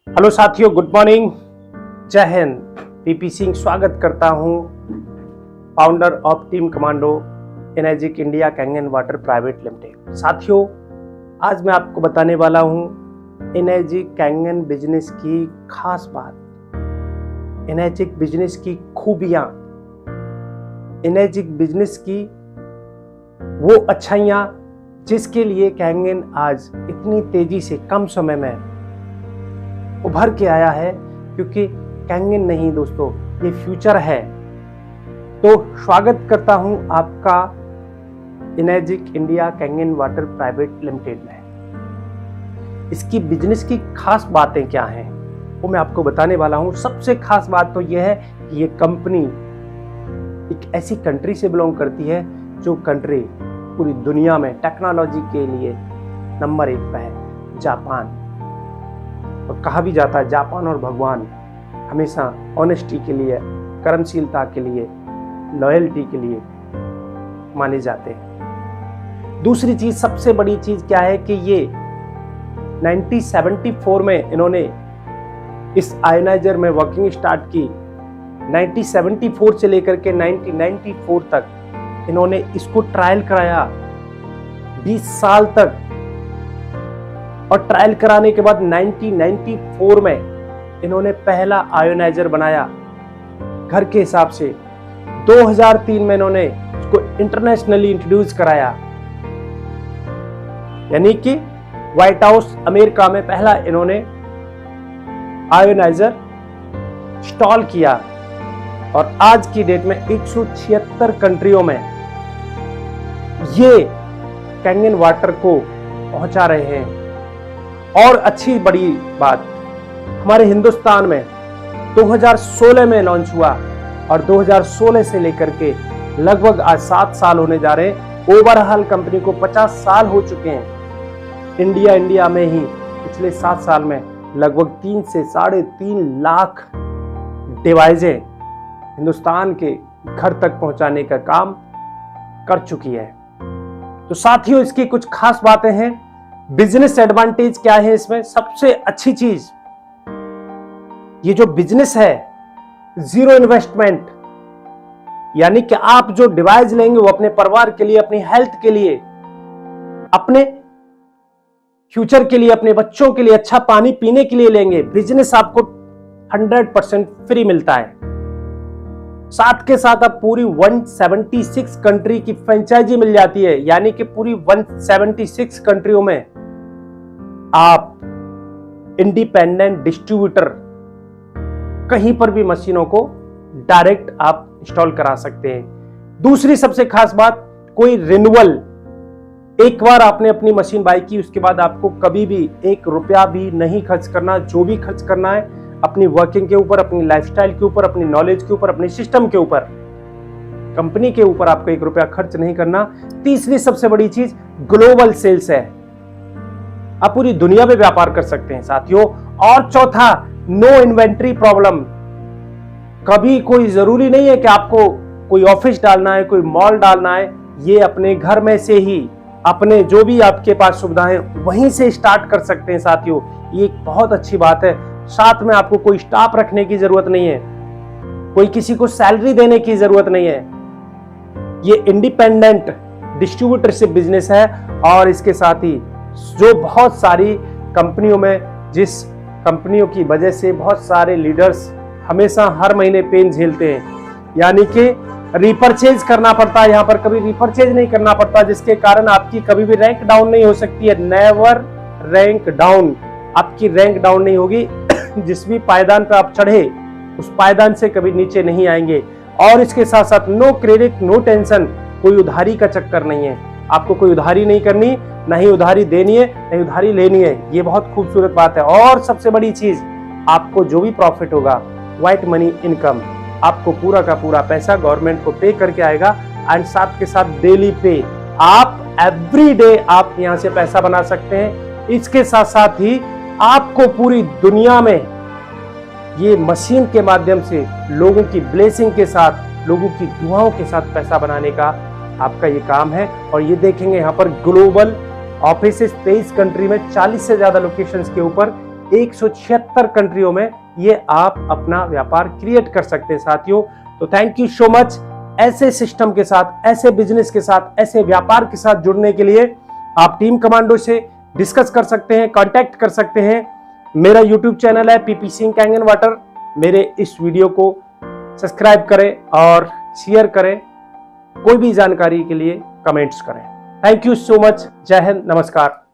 Hello साथियों, good morning, जय Hind. PP Singh स्वागत करता हूं, founder of team commando energic India Kangen water private limited. साथियों, आज मैं आपको बताने वाला हूं एनर्जिक कैंगन बिजनेस की खास बात, एनर्जिक बिजनेस की खूबियां, एनर्जिक बिजनेस की वो अच्छाइयां जिसके लिए कैंगन आज इतनी तेजी से कम समय में उभर के आया है। क्योंकि कैंगन नहीं दोस्तों, ये फ्यूचर है। तो स्वागत करता हूं आपका energic India Kangen water private limited में। इसकी बिजनेस की खास बातें क्या हैं वो मैं आपको बताने वाला हूं। सबसे खास बात तो यह है कि ये कंपनी एक ऐसी कंट्री से बिलोंग करती है जो कंट्री पूरी दुनिया में टेक्नोलॉजी के लिए नंबर 1 पे है, जापान। और कहा भी जाता है जापान और भगवान हमेशा ऑनेस्टी के लिए, कर्मशीलता के लिए, लॉयल्टी के लिए माने जाते हैं। दूसरी चीज, सबसे बड़ी चीज क्या है कि ये 1974 में इन्होंने इस आयोनाइजर में वर्किंग स्टार्ट की। 1974 से लेकर के 1994 तक इन्होंने इसको ट्रायल कराया, 20 साल तक। और ट्रायल कराने के बाद 1994 में इन्होंने पहला आयोनाइजर बनाया घर के हिसाब से। 2003 में इन्होंने इसको इंटरनेशनली इंट्रोड्यूस कराया, यानी कि व्हाइट हाउस अमेरिका में पहला इन्होंने आयोनाइजर इंस्टॉल किया। और आज की डेट में 176 कंट्रियों में ये कैंगन वाटर को पहुंचा रहे हैं। और अच्छी बड़ी बात, हमारे हिंदुस्तान में 2016 में लॉन्च हुआ और 2016 से लेकर के लगभग आज 7 साल होने जा रहे हैं। ओवरऑल कंपनी को 50 साल हो चुके हैं। इंडिया में ही पिछले 7 साल में लगभग 3 से 3.5 लाख डिवाइसें हिंदुस्तान के घर तक पहुंचाने का काम कर चुकी है। तो साथियों, इसकी कुछ खास बातें हैं। बिजनेस एडवांटेज क्या है इसमें? सबसे अच्छी चीज, ये जो बिजनेस है जीरो इन्वेस्टमेंट, यानी कि आप जो डिवाइस लेंगे वो अपने परिवार के लिए, अपनी हेल्थ के लिए, अपने फ्यूचर के लिए, अपने बच्चों के लिए अच्छा पानी पीने के लिए लेंगे। बिजनेस आपको 100% फ्री मिलता है। साथ के साथ अब पूरी 176 कंट्री की फ्रेंचाइजी मिल जाती है, यानी कि पूरी 176 कंट्रियों में आप इंडिपेंडेंट डिस्ट्रीब्यूटर कहीं पर भी मशीनों को डायरेक्ट आप इंस्टॉल करा सकते हैं। दूसरी सबसे खास बात, कोई रिन्यूअल, एक बार आपने अपनी मशीन बाय की उसके बाद आपको कभी भी 1 रुपया भी नहीं खर्च करना। जो भी खर्च करना है अपनी वर्किंग के ऊपर, अपनी लाइफस्टाइल के ऊपर, अपनी नॉलेज के ऊपर, अपने सिस्टम के ऊपर, कंपनी के ऊपर आपको 1 रुपया खर्च नहीं करना। तीसरी सबसे बड़ी चीज ग्लोबल सेल्स है, आप पूरी दुनिया में व्यापार कर सकते हैं साथियों। और चौथा, नो इन्वेंट्री प्रॉब्लम। कभी कोई जरूरी नहीं है कि आपको कोई ऑफिस डालना है, कोई मॉल डालना है। ये अपने घर में से ही अपने जो भी आपके पास सुविधाएं वहीं से स्टार्ट कर सकते हैं साथियों। ये एक बहुत अच्छी बात है। साथ में आपको कोई स्टाफ रखने की जरूरत नहीं है, कोई किसी को सैलरी देने की जरूरत नहीं है। ये इंडिपेंडेंट डिस्ट्रीब्यूटरशिप बिजनेस है। और इसके साथ ही जो बहुत सारी कंपनियों में, जिस कंपनियों की वजह से बहुत सारे लीडर्स हमेशा हर महीने पेन झेलते हैं, यानी कि रिपर्चेज करना पड़ता है, यहां पर कभी रिपर्चेज नहीं करना पड़ता, जिसके कारण आपकी कभी भी रैंक डाउन नहीं हो सकती है। नेवर रैंक डाउन, आपकी रैंक डाउन नहीं होगी। जिस भी पायदान पर आप चढ़े उस पायदान से कभी नीचे नहीं आएंगे। और इसके साथ साथ नो क्रेडिट, नो टेंशन, कोई उधारी का चक्कर नहीं है। आपको कोई उधारी नहीं करनी, नहीं उधारी देनी है, नहीं उधारी लेनी है। ये बहुत खूबसूरत बात है। और सबसे बड़ी चीज, आपको जो भी प्रॉफिट होगा, व्हाइट मनी इनकम, आपको पूरा का पूरा पैसा गवर्नमेंट को पे करके आएगा। एंड साथ के साथ डेली पे, आप एवरी डे आप यहां से पैसा बना सकते हैं। इसके साथ साथ ही आपको पूरी दुनिया में ये मशीन के माध्यम से लोगों की ब्लेसिंग के साथ, लोगों की दुआओं के साथ पैसा बनाने का आपका ये काम है। और ये देखेंगे यहाँ पर ग्लोबल ऑफिस 23 कंट्री में 40 से ज्यादा लोकेशंस के ऊपर 176 कंट्रियों में ये आप अपना व्यापार क्रिएट कर सकते हैं साथियों। तो थैंक यू सो मच। ऐसे सिस्टम के साथ, ऐसे बिजनेस के साथ, ऐसे व्यापार के साथ जुड़ने के लिए आप टीम कमांडो से डिस्कस कर सकते हैं, कांटेक्ट कर सकते हैं। मेरा यूट्यूब चैनल है PP Singh Kang and water. मेरे इस वीडियो को सब्सक्राइब करें और शेयर करें। कोई भी जानकारी के लिए कमेंट्स करें। Thank you so much. जय हिंद, नमस्कार।